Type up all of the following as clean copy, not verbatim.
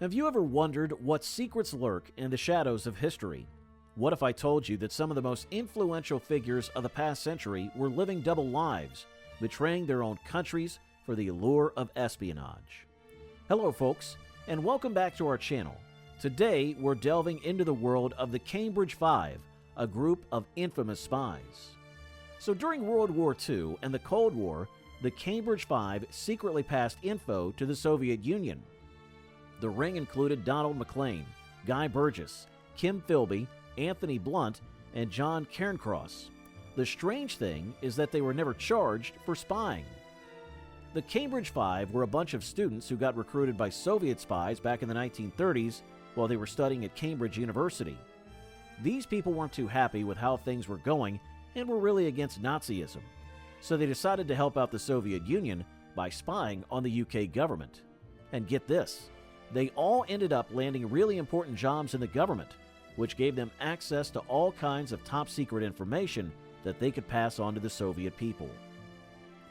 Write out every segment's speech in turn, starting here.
Have you ever wondered what secrets lurk in the shadows of history? What if I told you that some of the most influential figures of the past century were living double lives, betraying their own countries for the allure of espionage? Hello folks, and welcome back to our channel. Today we're delving into the world of the Cambridge Five, a group of infamous spies. So during World War II and the Cold War, the Cambridge Five secretly passed info to the Soviet Union. The ring included Donald McLean, Guy Burgess, Kim Filby, Anthony Blunt, and John Kenross. The strange thing is that they were never charged for spying. The Cambridge Five were a bunch of students who got recruited by Soviet spies back in the 1930s while they were studying at Cambridge University. These people weren't too happy with how things were going and were really against Nazism, so they decided to help out the Soviet Union by spying on the UK government. And get this, they all ended up landing really important jobs in the government, which gave them access to all kinds of top-secret information that they could pass on to the Soviet people.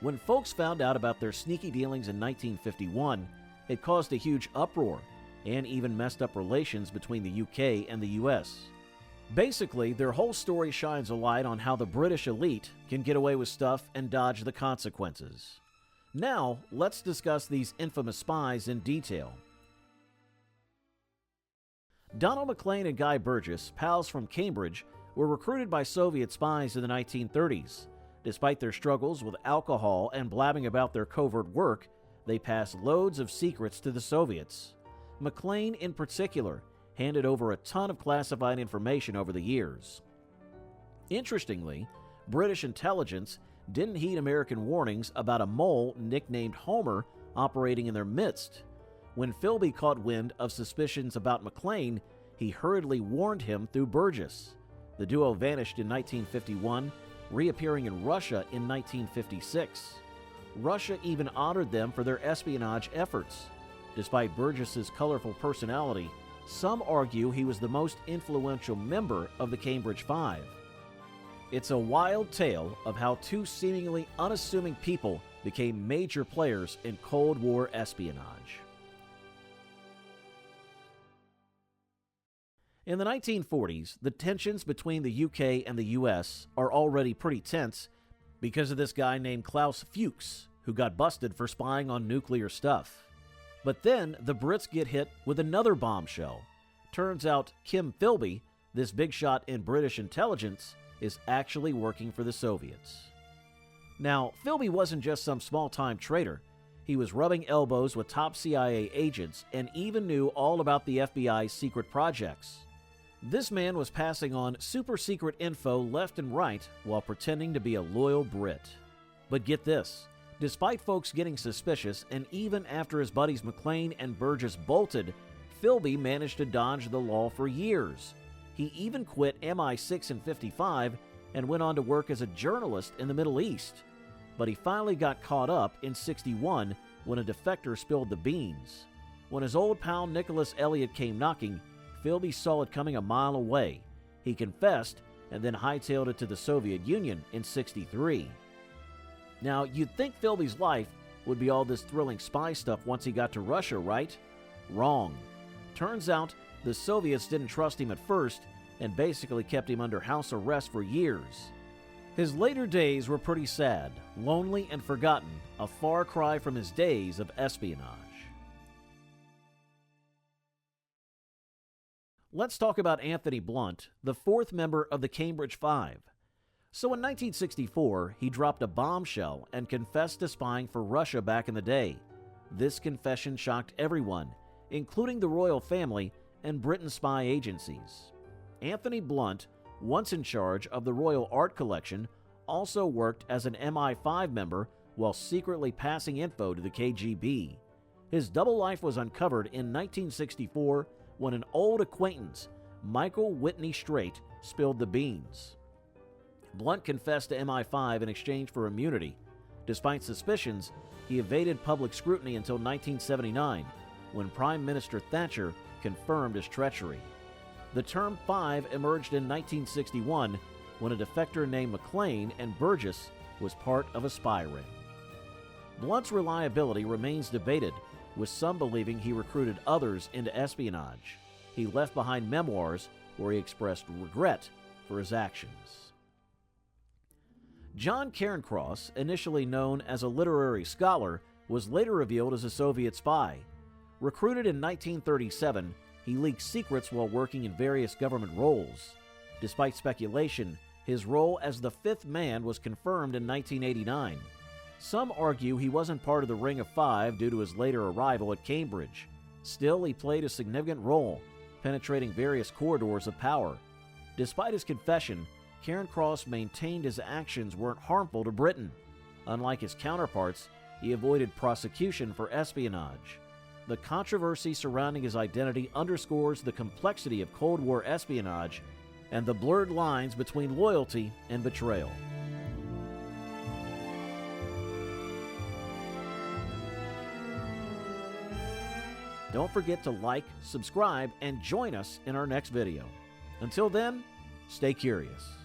When folks found out about their sneaky dealings in 1951, it caused a huge uproar and even messed up relations between the UK and the US. Basically, their whole story shines a light on how the British elite can get away with stuff and dodge the consequences. Now, let's discuss these infamous spies in detail. Donald McLean and Guy Burgess, pals from Cambridge, were recruited by Soviet spies in the 1930s. Despite their struggles with alcohol and blabbing about their covert work, they passed loads of secrets to the Soviets. McLean, in particular, handed over a ton of classified information over the years. Interestingly, British intelligence didn't heed American warnings about a mole nicknamed Homer operating in their midst. When Filby caught wind of suspicions about McLean, he hurriedly warned him through Burgess. The duo vanished in 1951, reappearing in Russia in 1956. Russia even honored them for their espionage efforts. Despite Burgess's colorful personality, some argue he was the most influential member of the Cambridge Five. It's a wild tale of how two seemingly unassuming people became major players in Cold War espionage. In the 1940s, the tensions between the UK and the US are already pretty tense because of this guy named Klaus Fuchs, who got busted for spying on nuclear stuff. But then the Brits get hit with another bombshell. Turns out Kim Filby, this big shot in British intelligence, is actually working for the Soviets. Now, Filby wasn't just some small-time traitor. He was rubbing elbows with top CIA agents and even knew all about the FBI's secret projects. This man was passing on super-secret info left and right while pretending to be a loyal Brit. But get this, despite folks getting suspicious and even after his buddies McLean and Burgess bolted, Filby managed to dodge the law for years. He even quit MI6 in '55 and went on to work as a journalist in the Middle East. But he finally got caught up in '61 when a defector spilled the beans. When his old pal Nicholas Elliott came knocking, Filby saw it coming a mile away. He confessed and then hightailed it to the Soviet Union in '63. Now, you'd think Filby's life would be all this thrilling spy stuff once he got to Russia, right? Wrong. Turns out the Soviets didn't trust him at first and basically kept him under house arrest for years. His later days were pretty sad, lonely and forgotten, a far cry from his days of espionage. Let's talk about Anthony Blunt, the fourth member of the Cambridge Five. So in 1964, he dropped a bombshell and confessed to spying for Russia back in the day. This confession shocked everyone, including the royal family and Britain's spy agencies. Anthony Blunt, once in charge of the Royal Art Collection, also worked as an MI5 member while secretly passing info to the KGB. His double life was uncovered in 1964 when an old acquaintance, Michael Whitney Straight, spilled the beans. Blunt confessed to MI5 in exchange for immunity. Despite suspicions, he evaded public scrutiny until 1979, when Prime Minister Thatcher confirmed his treachery. The term Five emerged in 1961 when a defector named McLean and Burgess was part of a spy ring. Blunt's reliability remains debated, with some believing he recruited others into espionage. He left behind memoirs where he expressed regret for his actions. John Kenross, initially known as a literary scholar, was later revealed as a Soviet spy. Recruited in 1937, he leaked secrets while working in various government roles. Despite speculation, his role as the fifth man was confirmed in 1989. Some argue he wasn't part of the Ring of Five due to his later arrival at Cambridge. Still, he played a significant role, penetrating various corridors of power. Despite his confession, Kenross maintained his actions weren't harmful to Britain. Unlike his counterparts, he avoided prosecution for espionage. The controversy surrounding his identity underscores the complexity of Cold War espionage and the blurred lines between loyalty and betrayal. Don't forget to like, subscribe, and join us in our next video. Until then, stay curious.